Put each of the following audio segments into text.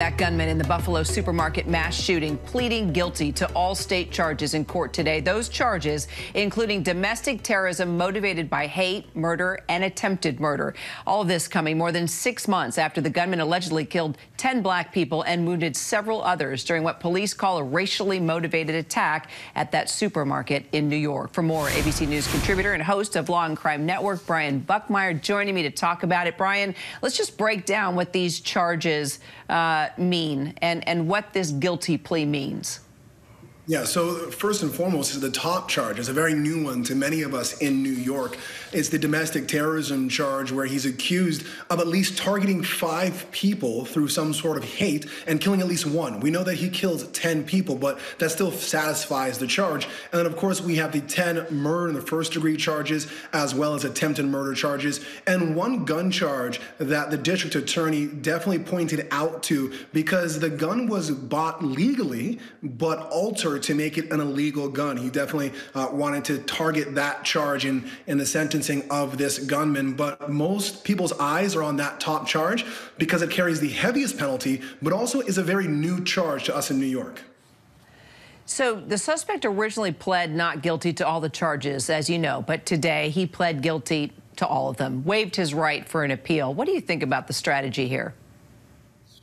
That gunman in the Buffalo supermarket mass shooting pleading guilty to all state charges in court today. Those charges including domestic terrorism motivated by hate, murder, and attempted murder. All of this coming more than 6 months after the gunman allegedly killed 10 black people and wounded several others during what police call a racially motivated attack at that supermarket in New York. For more, ABC News contributor and host of Law and Crime Network, Brian Buckmeyer, joining me to talk about it. Brian, let's just break down what these charges mean and what this guilty plea means. Yeah, so first and foremost, the top charge is a very new one to many of us in New York. It's the domestic terrorism charge where he's accused of at least targeting 5 people through some sort of hate and killing at least 1. We know that he killed 10 people, but that still satisfies the charge. And then, of course, we have the 10 murder and the first-degree charges, as well as attempted murder charges, and 1 gun charge that the district attorney definitely pointed out to because the gun was bought legally, but altered to make it an illegal gun. He definitely wanted to target that charge in the sentencing of this gunman, but most people's eyes are on that top charge because it carries the heaviest penalty, but also is a very new charge to us in New York. So the suspect originally pled not guilty to all the charges, as you know, but today he pled guilty to all of them, waived his right for an appeal. What do you think about the strategy here?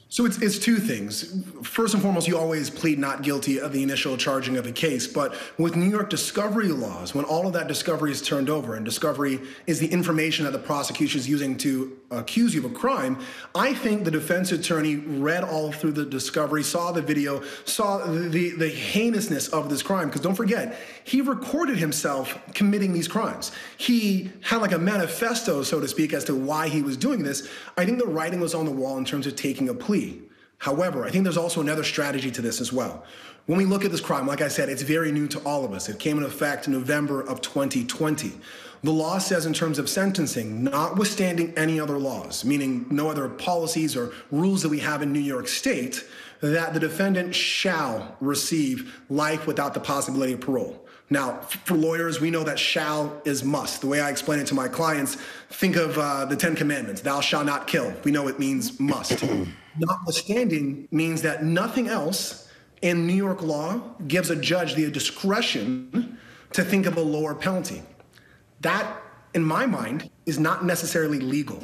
So it's 2 things. First and foremost, you always plead not guilty of the initial charging of a case. But with New York discovery laws, when all of that discovery is turned over, and discovery is the information that the prosecution is using to accuse you of a crime, I think the defense attorney read all through the discovery, saw the video, saw the heinousness of this crime. Because don't forget, he recorded himself committing these crimes. He had like a manifesto, so to speak, as to why he was doing this. I think the writing was on the wall in terms of taking a plea. However, I think there's also another strategy to this as well. When we look at this crime, like I said, it's very new to all of us. It came into effect in November of 2020. The law says in terms of sentencing, notwithstanding any other laws, meaning no other policies or rules that we have in New York State, that the defendant shall receive life without the possibility of parole. Now, for lawyers, we know that shall is must. The way I explain it to my clients, think of the 10 Commandments, thou shalt not kill. We know it means must. Notwithstanding means that nothing else in New York law gives a judge the discretion to think of a lower penalty. That, in my mind, is not necessarily legal.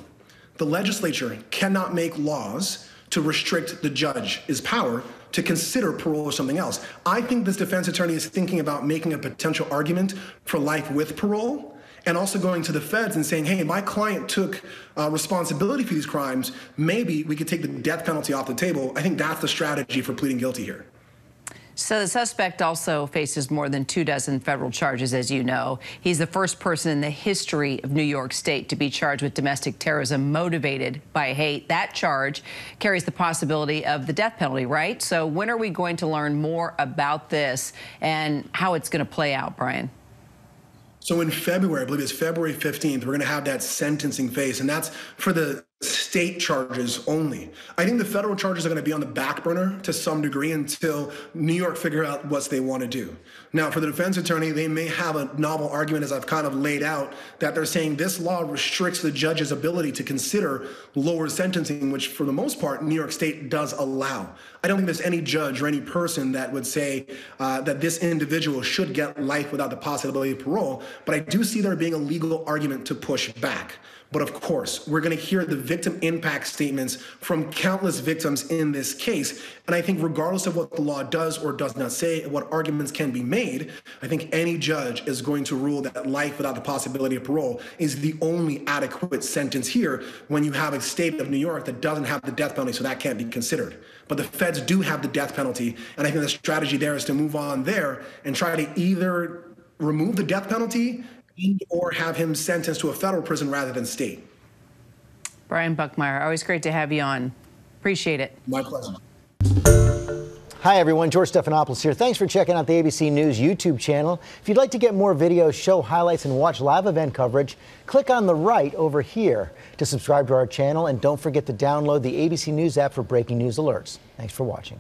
The legislature cannot make laws to restrict the judge's power to consider parole or something else. I think this defense attorney is thinking about making a potential argument for life with parole and also going to the feds and saying, hey, my client took responsibility for these crimes. Maybe we could take the death penalty off the table. I think that's the strategy for pleading guilty here. So the suspect also faces more than 24 federal charges, as you know. He's the first person in the history of New York State to be charged with domestic terrorism motivated by hate. That charge carries the possibility of the death penalty, right? So when are we going to learn more about this and how it's going to play out, Brian? So in February, I believe it's February 15th, we're going to have that sentencing phase, and that's for the state charges only. I think the federal charges are going to be on the back burner to some degree until New York figure out what they want to do. Now, for the defense attorney, they may have a novel argument, as I've kind of laid out, that they're saying this law restricts the judge's ability to consider lower sentencing, which for the most part, New York State does allow. I don't think there's any judge or any person that would say that this individual should get life without the possibility of parole, but I do see there being a legal argument to push back. But of course, we're going to hear the victim impact statements from countless victims in this case. And I think regardless of what the law does or does not say, what arguments can be made, I think any judge is going to rule that life without the possibility of parole is the only adequate sentence here when you have a state of New York that doesn't have the death penalty, so that can't be considered. But the feds do have the death penalty, and I think the strategy there is to move on there and try to either remove the death penalty or have him sentenced to a federal prison rather than state. Brian Buckmeyer, always great to have you on. Appreciate it. My pleasure. Hi, everyone. George Stephanopoulos here. Thanks for checking out the ABC News YouTube channel. If you'd like to get more videos, show highlights, and watch live event coverage, click on the right over here to subscribe to our channel. And don't forget to download the ABC News app for breaking news alerts. Thanks for watching.